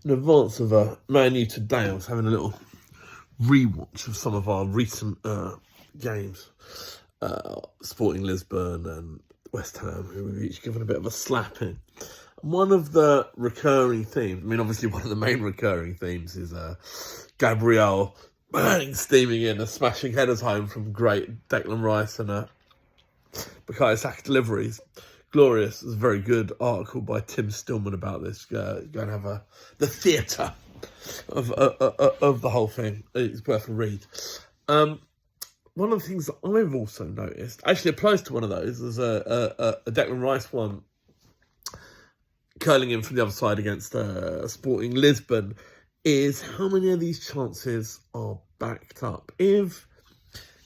In advance of ManYoo today, I was having a little rewatch of some of our recent games. Sporting Lisbon and West Ham, who we've each given a bit of a slapping. And one of the recurring themes, I mean, obviously one of the main recurring themes is Gabriel steaming in and smashing headers home from great Declan Rice and Bukayo Saka deliveries. Glorious. There's a very good article by Tim Stillman about this. Go and have the theatre of the whole thing. It's worth a read. One of the things that I've also noticed actually applies to one of those. There's a Declan Rice one curling in from the other side against Sporting Lisbon. Is how many of these chances are backed up? If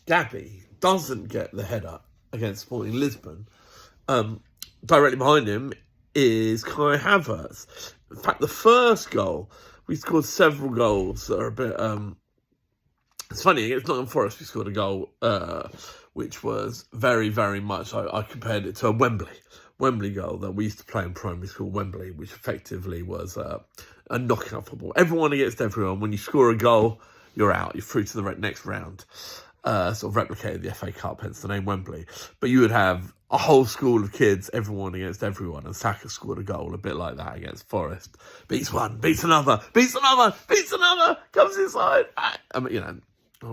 Gabby doesn't get the header against Sporting Lisbon, directly behind him is Kai Havertz. In fact, the first goal, we scored several goals that are a bit... it's funny, against Nottingham Forest, we scored a goal which was very, very much... I compared it to a Wembley goal that we used to play in primary school, Wembley, which effectively was a knockout football. Everyone against everyone. When you score a goal, you're out. You're through to the next round. Sort of replicated the FA Cup, hence the name Wembley. But you would have a whole school of kids, everyone against everyone, and Saka scored a goal a bit like that against Forest. Beats one, beats another, comes inside. I mean,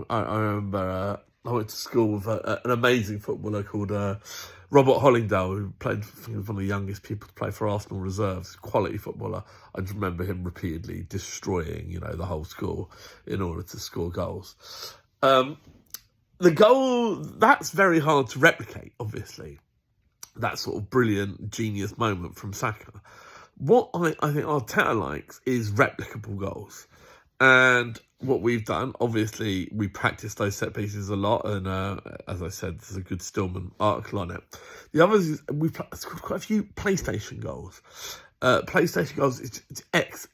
I remember I went to school with an amazing footballer called Robert Hollingdale, who played, I think he was one of the youngest people to play for Arsenal reserves, quality footballer. I just remember him repeatedly destroying, the whole school in order to score goals. The goal, that's very hard to replicate, obviously. That sort of brilliant, genius moment from Saka. What I think Arteta likes is replicable goals. And what we've done, obviously, we practice those set pieces a lot. And as I said, there's a good Stillman article on it. The others is we've scored quite a few PlayStation goals. PlayStation goals, it's X,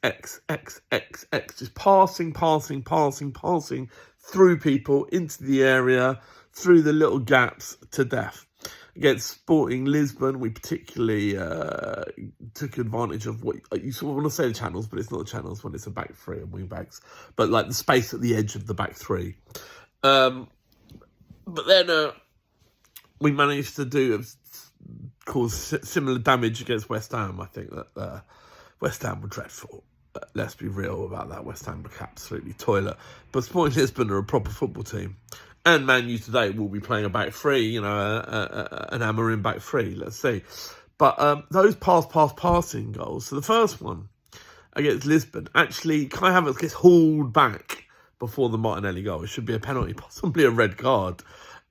just passing through people, into the area, through the little gaps to death. Against Sporting Lisbon, we particularly took advantage of what you sort of want to say the channels, but it's not the channels when it's a back three and wing backs, but like the space at the edge of the back three. But then we managed to cause similar damage against West Ham. I think that West Ham were dreadful. Let's be real about that. West Ham were absolutely toilet. But Sporting Lisbon are a proper football team. And ManYoo today will be playing a back three, an Amarin back three, let's see. But those passing goals. So the first one against Lisbon, actually, Kai Havertz gets hauled back before the Martinelli goal. It should be a penalty, possibly a red card.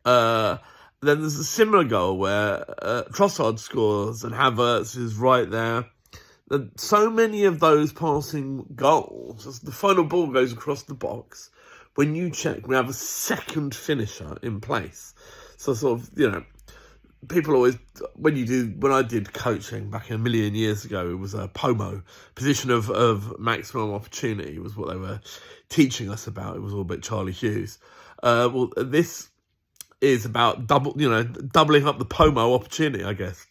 Then there's a similar goal where Trossard scores and Havertz is right there. And so many of those passing goals, as the final ball goes across the box, when you check, we have a second finisher in place. So sort of, people always, when I did coaching back a million years ago, it was a POMO, position of maximum opportunity was what they were teaching us about. It was all a bit Charlie Hughes. Well, this is about doubling up the POMO opportunity, I guess.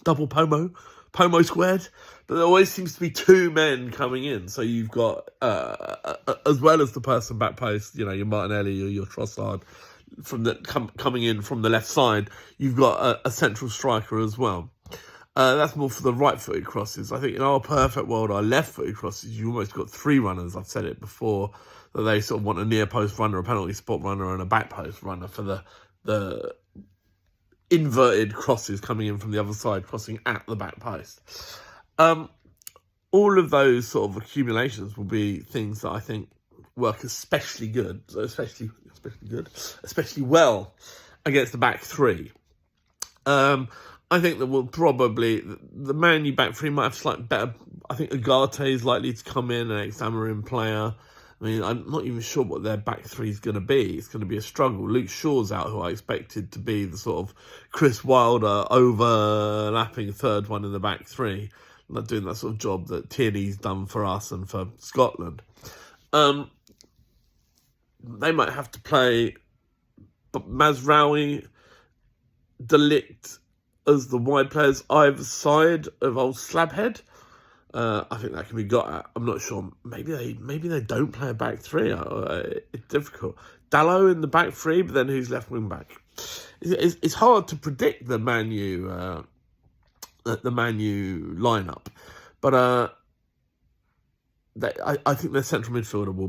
Double POMO squared. But there always seems to be two men coming in. So you've got, as well as the person back post, your Martinelli or your Trossard coming in from the left side, you've got a central striker as well. That's more for the right-footed crosses. I think in our perfect world, our left-footed crosses, you've almost got three runners. I've said it before, that they sort of want a near-post runner, a penalty spot runner, and a back-post runner for the inverted crosses coming in from the other side, crossing at the back post. All of those sort of accumulations will be things that I think work especially well against the back three. I think that will probably, the ManYoo back three might have slightly better. I think Ugarte is likely to come in, an ex-Amarin player. I mean, I'm not even sure what their back three is going to be. It's going to be a struggle. Luke Shaw's out, who I expected to be the sort of Chris Wilder overlapping third one in the back three. Not doing that sort of job that Tierney's done for us and for Scotland. They might have to play Mazraoui, De Ligt as the wide players either side of old Slabhead. I think that can be got at. I'm not sure. Maybe they don't play a back three. It's difficult. Dalot in the back three, but then who's left wing back? It's hard to predict the ManYoo lineup, but I think their central midfield will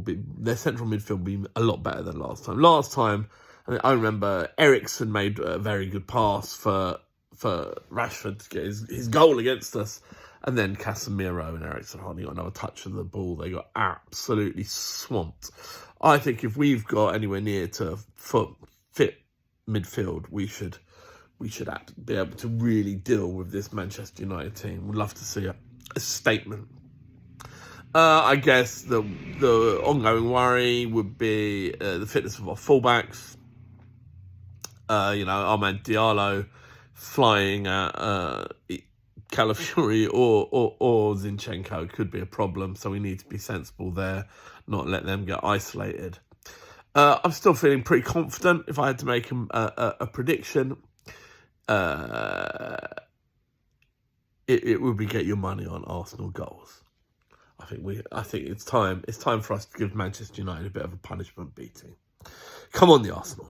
be a lot better than last time. Last time, I remember Eriksen made a very good pass for Rashford to get his goal against us. And then Casemiro and Eriksen hardly got another touch of the ball. They got absolutely swamped. I think if we've got anywhere near to fit midfield, we should be able to really deal with this Manchester United team. We'd love to see a statement. I guess the ongoing worry would be the fitness of our fullbacks. Ahmed Diallo flying at Calafiori or Zinchenko could be a problem, so we need to be sensible there, not let them get isolated. I'm still feeling pretty confident. If I had to make a prediction, it would be get your money on Arsenal goals. I think it's time for us to give Manchester United a bit of a punishment beating. Come on, the Arsenal.